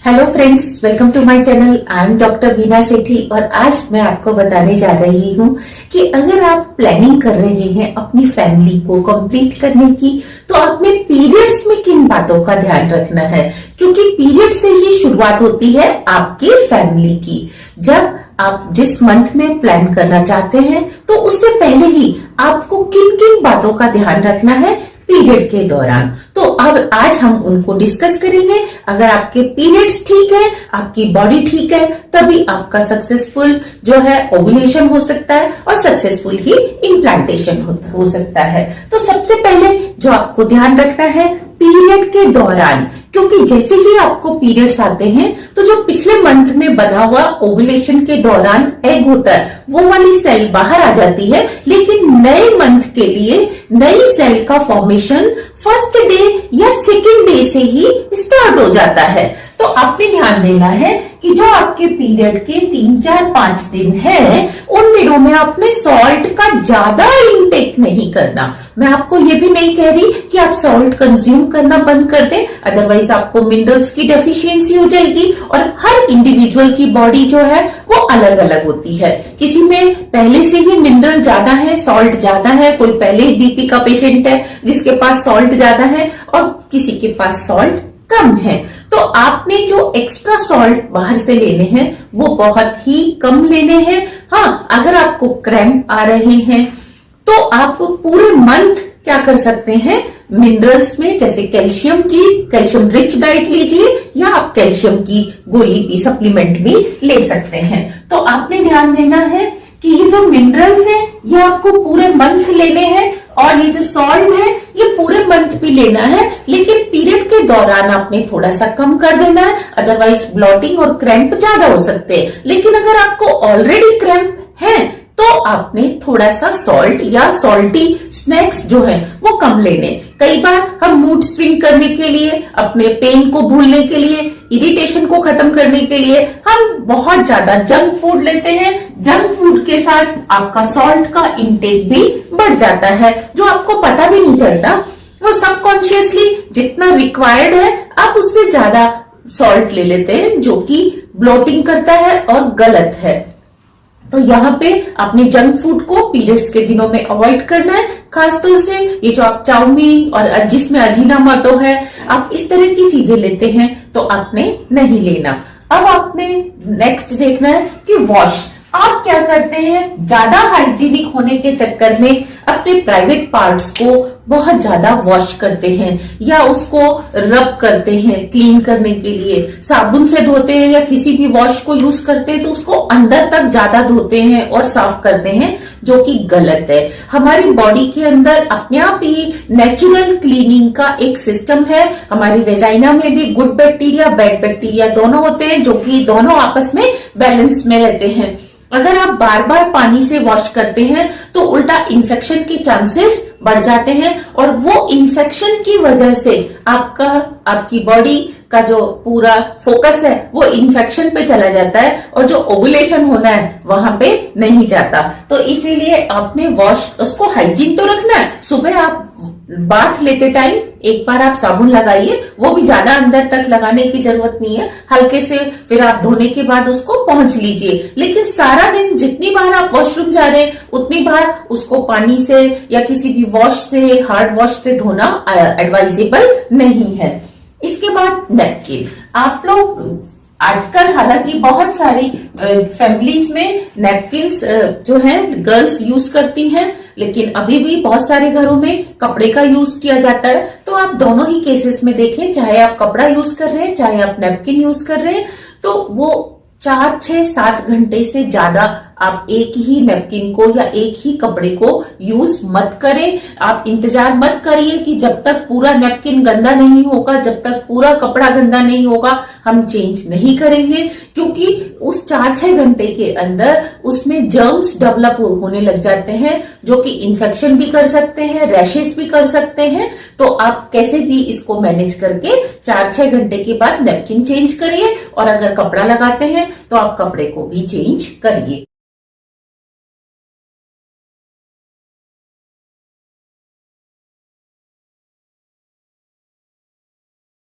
Hello friends, welcome to my channel. I am doctor Beena Sethi और आज मैं आपको बताने जा रही हूँ कि अगर आप प्लानिंग कर रहे हैं अपनी फैमिली को कंप्लीट करने की, तो आपने पीरियड्स में किन बातों का ध्यान रखना है, क्योंकि पीरियड से ही शुरुआत होती है आपकी फैमिली की। जब आप जिस मंथ में प्लान करना चाहते हैं, तो उससे पहले ही आपको किन किन बातों का ध्यान रखना है पीरियड के दौरान। तो अब आज हम उनको डिस्कस करेंगे। अगर आपके पीरियड्स ठीक है, आपकी बॉडी ठीक है, तभी आपका सक्सेसफुल जो है ओव्यूलेशन हो सकता है और सक्सेसफुल ही इम्प्लांटेशन हो सकता है। तो सबसे पहले जो आपको ध्यान रखना है पीरियड के दौरान, क्योंकि जैसे ही आपको पीरियड्स आते हैं तो जो पिछले मंथ में बना हुआ ओव्यूलेशन के दौरान एग होता है, वो वाली सेल बाहर आ जाती है, लेकिन नए मंथ के लिए नई सेल का फॉर्मेशन फर्स्ट डे या सेकेंड डे से ही स्टार्ट हो जाता है। तो आपने ध्यान देना है कि जो आपके पीरियड के 3, 4, 5 दिन है, उन दिनों में आपने सॉल्ट का ज्यादा इंटेक नहीं करना। मैं आपको ये भी नहीं कह रही कि आप सॉल्ट कंज्यूम करना बंद कर दें, अदरवाइज आपको मिनरल्स की डेफिशिएंसी हो जाएगी। और हर इंडिविजुअल की बॉडी जो है वो अलग अलग होती है। किसी में पहले से ही मिनरल ज्यादा है, सॉल्ट ज्यादा है, कोई पहले ही बीपी का पेशेंट है जिसके पास सॉल्ट ज्यादा है, और किसी के पास सॉल्ट कम है। तो आपने जो एक्स्ट्रा सॉल्ट बाहर से लेने हैं वो बहुत ही कम लेने हैं। हाँ, अगर आपको क्रैम्प आ रहे हैं तो आप पूरे मंथ क्या कर सकते हैं, मिनरल्स में जैसे कैल्शियम रिच डाइट लीजिए, या आप कैल्शियम की गोली भी सप्लीमेंट भी ले सकते हैं। तो आपने ध्यान देना है कि ये जो मिनरल्स है ये आपको पूरे मंथ लेने हैं, और ये जो सॉल्ट है ये पूरे मंथ भी लेना है, लेकिन पीरियड के दौरान आपने थोड़ा सा कम कर देना है, अदरवाइज ब्लॉटिंग और क्रैम्प ज्यादा हो सकते हैं। लेकिन अगर आपको ऑलरेडी क्रैम्प है तो आपने थोड़ा सा सॉल्ट या सॉल्टी स्नैक्स जो है वो कम लेने। कई बार हम मूड स्विंग करने के लिए, अपने पेन को भूलने के लिए, इरिटेशन को खत्म करने के लिए हम बहुत ज्यादा जंक फूड लेते हैं। जंक फूड के साथ आपका सॉल्ट का इंटेक भी बढ़ जाता है, जो आपको पता भी नहीं चलता। वो सबकॉन्शियसली जितना रिक्वायर्ड है आप उससे ज्यादा सॉल्ट ले लेते हैं, जो कि ब्लोटिंग करता है और गलत है। तो यहाँ पे आपने जंक फूड को पीरियड्स के दिनों में अवॉइड करना है। खासतौर से ये जो आप चाउमीन और जिसमें अजीनामोटो है, आप इस तरह की चीजें लेते हैं तो आपने नहीं लेना। अब आपने नेक्स्ट देखना है कि वॉश। आप क्या करते हैं, ज्यादा हाइजीनिक होने के चक्कर में अपने प्राइवेट पार्ट्स को बहुत ज्यादा वॉश करते हैं, या उसको रब करते हैं क्लीन करने के लिए। साबुन से धोते हैं या किसी भी वॉश को यूज करते हैं तो उसको अंदर तक ज्यादा धोते हैं और साफ करते हैं, जो कि गलत है। हमारी बॉडी के अंदर अपने आप ही नेचुरल क्लीनिंग का एक सिस्टम है। हमारी वेजाइना में भी गुड बैक्टीरिया, बैड बैक्टीरिया दोनों होते हैं, जो कि दोनों आपस में बैलेंस में रहते हैं। अगर आप बार बार पानी से वॉश करते हैं तो उल्टा इन्फेक्शन के चांसेस बढ़ जाते हैं, और वो इन्फेक्शन की वजह से आपकी बॉडी का जो पूरा फोकस है वो इन्फेक्शन पे चला जाता है, और जो ओव्यूलेशन होना है वहां पे नहीं जाता। तो इसीलिए आपने वॉश उसको हाइजीन तो रखना है। सुबह आप बाथ लेते टाइम एक बार आप साबुन लगाइए, वो भी ज्यादा अंदर तक लगाने की जरूरत नहीं है, हल्के से फिर आप धोने के बाद उसको पोंछ लीजिए। लेकिन सारा दिन जितनी बार आप वॉशरूम जा रहे हैं उतनी बार उसको पानी से या किसी भी वॉश से, हार्ड वॉश से धोना एडवाइजेबल नहीं है। इसके बाद नैपकिन। आप लोग आजकल हालांकि बहुत सारी फैमिलीज में नैपकिन्स जो है गर्ल्स यूज करती हैं, लेकिन अभी भी बहुत सारे घरों में कपड़े का यूज किया जाता है। तो आप दोनों ही केसेस में देखें, चाहे आप कपड़ा यूज कर रहे हैं चाहे आप नैपकिन यूज कर रहे हैं, तो वो 4, 6, 7 घंटे से ज्यादा आप एक ही नैपकिन को या एक ही कपड़े को यूज मत करें। आप इंतजार मत करिए कि जब तक पूरा नैपकिन गंदा नहीं होगा, जब तक पूरा कपड़ा गंदा नहीं होगा हम चेंज नहीं करेंगे, क्योंकि उस 4-6 घंटे के अंदर उसमें जर्म्स डेवलप होने लग जाते हैं, जो कि इन्फेक्शन भी कर सकते हैं, रैशेस भी कर सकते हैं। तो आप कैसे भी इसको मैनेज करके 4-6 घंटे के बाद नैपकिन चेंज करिए, और अगर कपड़ा लगाते हैं तो आप कपड़े को भी चेंज करिए।